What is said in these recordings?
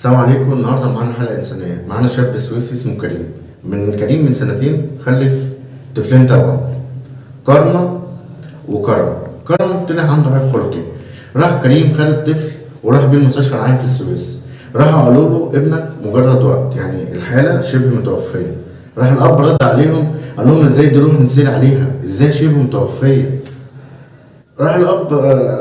السلام عليكم. النهارده معانا حلقه انسانيه. معانا شاب سويسي اسمه كريم. كريم من سنتين خلف طفلين توأم، كارما وكرم. كرم طلع عنده عيب خلقي. راح كريم خد الطفل وراح بيه المستشفى العام في السويس. راحوا قالوا له ابنك مجرد وقت، يعني الحاله شبه متوفيه. راح الاب رد عليهم قال لهم ازاي دي روح نسير عليها، ازاي شبه متوفيه؟ راح الاب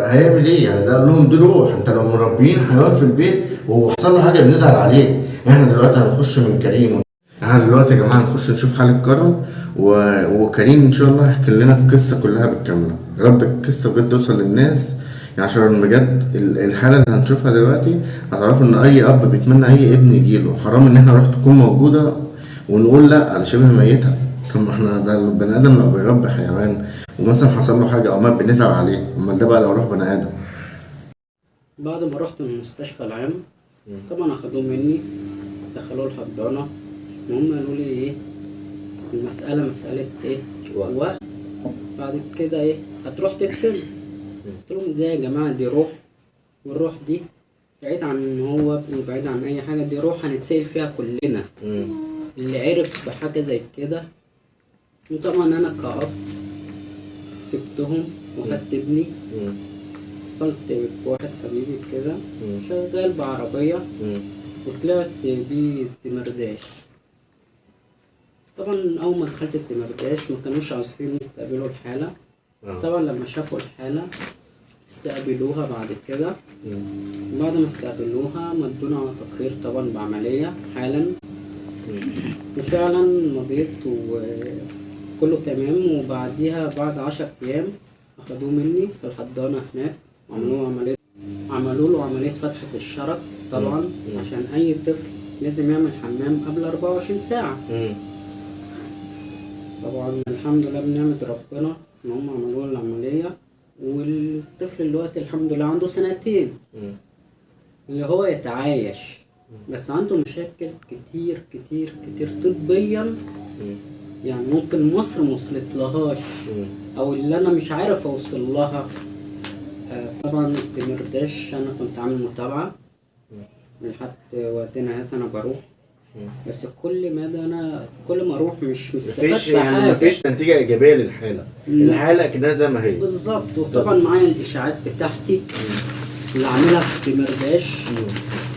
هيعمل ايه يعني؟ ده قال لهم دي روح، انت لو مربيين حيوان في البيت وحصل له حاجه بنزعل عليه. احنا دلوقتي هنخش من كريم. احنا دلوقتي يا جماعه هنخش نشوف حاله كرم وكريم ان شاء الله هيحكي لنا القصه كلها بالكامله. يا رب القصه بجد توصل للناس، يعني عشان بجد الحاله اللي هنشوفها دلوقتي هتعرفوا ان اي اب بيتمنى اي ابن يجيله. حرام ان احنا روح تكون موجوده ونقول لا على شبه ميتها. طب ما احنا ده البني ادم لو بيربي حيوان ومثلا حصل له حاجه او مات بنزعل عليه، امال ده بقى لو روح بني ادم. بعد ما رحت من المستشفى العام طبعا اخدوه مني، دخلوه الحضانة. المهم قالوا لي ايه، المسألة مسألة ايه وقت. بعد كده ايه هتروح تدفن. قلت لهم ازاي يا جماعة، دي روح، والروح دي بعيد عن ان هو ابني وبعيد عن اي حاجة، دي روح هنتسأل فيها كلنا. اللي عرف بحاجة زي كده. وطبعا انا كأب سبتهم وخدت ابني. اتصلت بواحد حبيبي كده شغال بعربية وطلعت بيه الدمرداش. طبعا أول ما دخلت الدمرداش ما كانوش عاوزين يستقبلوا الحالة. طبعا لما شافوا الحالة استقبلوها بعد كده. وبعد ما استقبلوها مدونا على تقرير طبعا بعملية حالا. وفعلا مضيت وكله تمام. وبعديها بعد 10 أيام أخدوه مني في الحضانة هناك، عملوا له عملية فتحة الشرج طبعا. عشان أي طفل لازم يعمل حمام قبل 24 ساعة. طبعا الحمد لله بنعمة ربنا إن هم عملوا له العملية. والطفل دلوقتي الحمد لله عنده 2 سنين اللي هو يتعايش، بس عنده مشاكل كتير كتير كتير طبيا. يعني ممكن مصر موصلتلهاش أو اللي أنا مش عارف أوصل لها. طبعا الدمرداش انا كنت عامل متابعة لحد وقتنا هذا. انا بروح بس كل ما اروح مش مستفاد مفيش يعني مفيش نتيجه ايجابيه للحاله. الحاله كده زي ما هي بالظبط. وطبعا معايا الاشاعات بتاعتي اللي عاملها في الدمرداش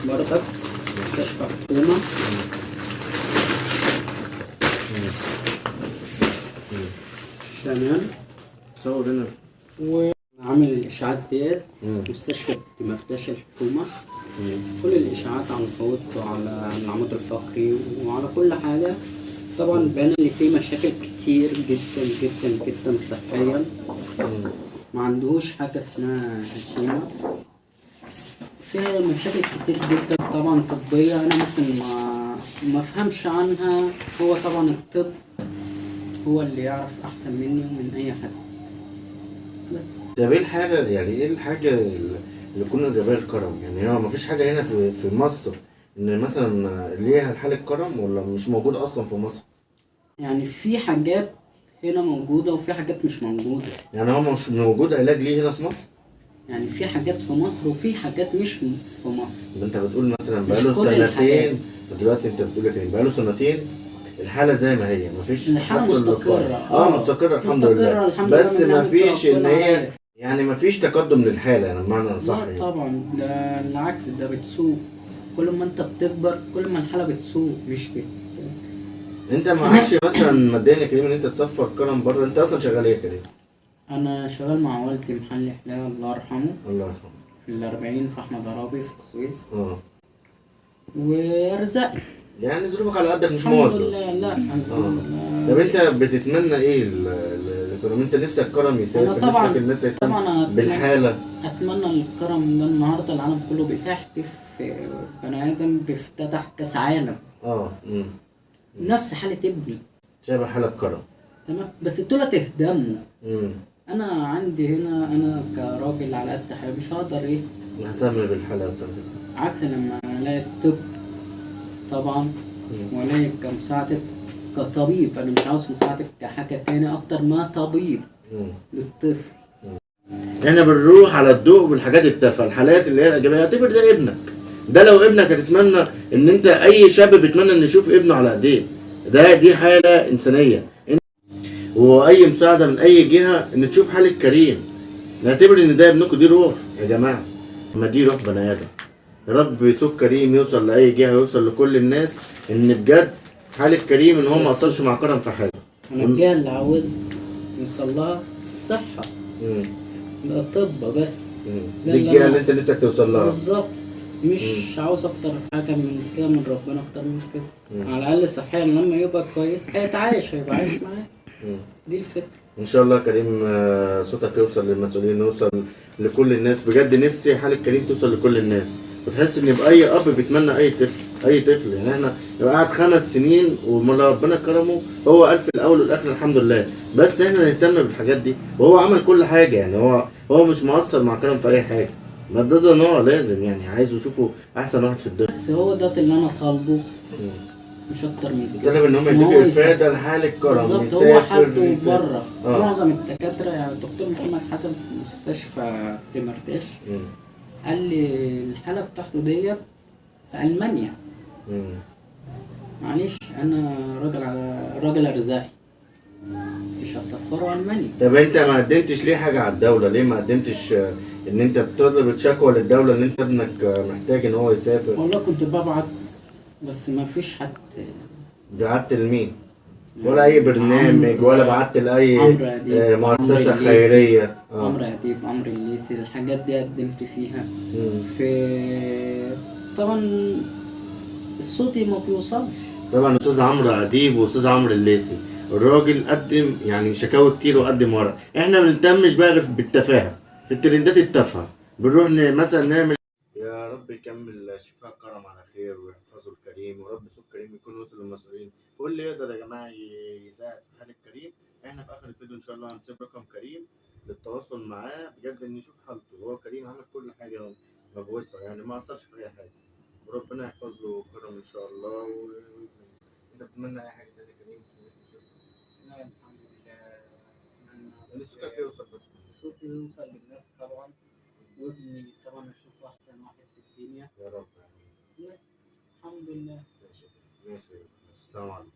برضك مستشفى حكومة. تمام. صور هنا عامل الاشاعات ديت مستشفى الدمرداش الحكومة. كل الاشاعات عن الحوض وعلى العمود الفقري وعلى كل حاجة. طبعا بان ان في مشاكل كتير جدا جدا جدا صحيا. ما عندهوش حاجة اسمها هشيمة. فيها مشاكل كتير جدا طبعا طبية انا ممكن ما افهمش عنها. هو طبعا الطب هو اللي يعرف احسن مني ومن اي حد. بس طب ايه الحاجة، يعني ايه الحاجة اللي كنا جايبها الكرم؟ يعني هو مفيش حاجة هنا في مصر ان مثلا ليها حالة كرم ولا مش موجودة اصلا في مصر؟ يعني في حاجات هنا موجودة وفي حاجات مش موجودة. يعني هو مش موجود علاج ليه هنا في مصر؟ يعني في حاجات في مصر وفي حاجات مش في مصر. انت بتقول مثلا بقاله سنتين، دلوقتي انت بتقول لك بقاله سنتين الحالة زي ما هي، مفيش الحالة مستقرة. مستقرة الحمد لله. بس مفيش ان هي يعني مفيش تقدم للحالة، يعني بمعنى صح. لا طبعا ده العكس، ده بتسوق. كل ما انت بتكبر كل ما الحالة بتسوق مش انت معكش مثلا ماديا يا كريم ان انت تسفر كرم بره؟ انت اصلا شغال ايه يا كريم؟ انا شغال مع والدي محل حلاوة الله يرحمه. الله يرحمه. في ال40 في احمد عرابي في السويس. وارزقي يعني ظروفك على قدك، مش موظف. الحمد لله. لا الحمد لله. طب انت بتتمنى ايه الكرم؟ انت نفسك كرم يسافر؟ نفسك الناس تهتم بالحالة؟ اتمنى الكرم ده. النهارده العالم كله بيحتف بني ادم بيفتتح كاس عالم. نفس حالة ابني شايف حالة كرم. تمام. بس دول تهدموا. انا عندي هنا انا كراجل على قد حالي مش هقدر ايه نهتم بالحالة بتاعتك. عكس لما الاقي الطب طبعا والاقي كمساعدة كطبيب. انا مش عاوز مساعدة كحاجة تاني اكتر ما طبيب للطفل. احنا بنروح على الضوء بالحاجات التافهه، الحالات اللي هي الايجابيه. اعتبر ده ابنك، ده لو ابنك هتتمنى ان انت، اي شاب بيتمنى ان يشوف ابنه على ايديه. دي حاله انسانيه. واي مساعده من اي جهه ان تشوف حاله كريم. نعتبر ان ده ابنكم، دي روح يا جماعه، ما دي روح بني ادم. يا رب سوق كريم يوصل لاي جهه، يوصل لكل الناس، ان بجد حاله كريم ان هو ما قصرش مع كرم في حاجه. انا الجهة اللي عاوز يوصل لها الصحة، مم. ده طب بس. دي ده الجهه اللي انت نفسك توصل لها. بالظبط. مش عاوز اكتر حاجة من كده من ربنا، اكتر من كده. على الاقل صحيا لما يبقى كويس هيتعايش، هيبقى عايش معاه. دي الفكرة. ان شاء الله كريم صوتك يوصل للمسؤولين، يوصل لكل الناس. بجد نفسي حالة كريم توصل لكل الناس، وتحس ان يبقى اي اب بيتمنى اي طفل، اي طفل. يعني احنا يبقى قاعد 5 سنين وما ربنا كرمه، هو قال في الاول والاخر الحمد لله. بس احنا نهتم بالحاجات دي، وهو عمل كل حاجه. يعني هو مش مقصر مع كرم في اي حاجه. ما ده ان هو لازم، يعني عايزه يشوفه احسن واحد في الدنيا. بس هو ده اللي انا طالبه، مش اكتر من كده. طلب ان هم إن هو يديك يسافر. افاده لحالة كرم، بالظبط. هو يسافر حالته بره. آه. معظم الدكاترة يعني الدكتور محمد حسن في مستشفى دمرداش قال لي الحالة بتاعته ديت في ألمانيا. معلش أنا راجل أرزاقي، مش هسفره ألمانيا. طب انت ما قدمتش ليه حاجة على الدولة؟ ليه ما قدمتش ان انت بتطلب شكوى للدولة ان انت ابنك محتاج ان هو يسافر؟ والله كنت ببعت، بس ما فيش حد. بعت لمين؟ ولا اي برنامج، ولا بعت لاي عمرو أديب، مؤسسة عمرو الليثي. خيرية؟ عمرو أديب، عمرو الليثي، الحاجات دي قدمت فيها. في طبعا الصوتي ما بيوصلش. طبعا استاذ عمرو اديب واستاذ عمرو الليثي، الراجل قدم يعني شكاوي كتير وقدم ورق. احنا ما بنهتمش بقى غير بالتفاهه، في الترندات التافهه بنروح مثلا نعمل. يا رب يكمل شفاء كرم على خير ويحفظه الكريم، ورب سوق كريم يكون وصل للمسؤولين. واللي يقدر يا جماعه يساعد في حال الكريم، احنا في اخر الفيديو ان شاء الله هنسيب رقم كريم للتواصل معاه، بجد نشوف حالته. هو كريم عمل كل حاجه مبوسه، يعني ما قصرش في اي حاجه. وربنا يحفظ له كرم ان شاء الله. انت بتتمنى اي حاجه تانية كريم؟ لا الحمد لله. ان صوتك يوصل بس. صوتي يوصل للناس طبعا، وابني طبعا اشوفه احسن واحد في الدنيا. يا رب. بس الحمد لله. ماشي. السلام عليكم.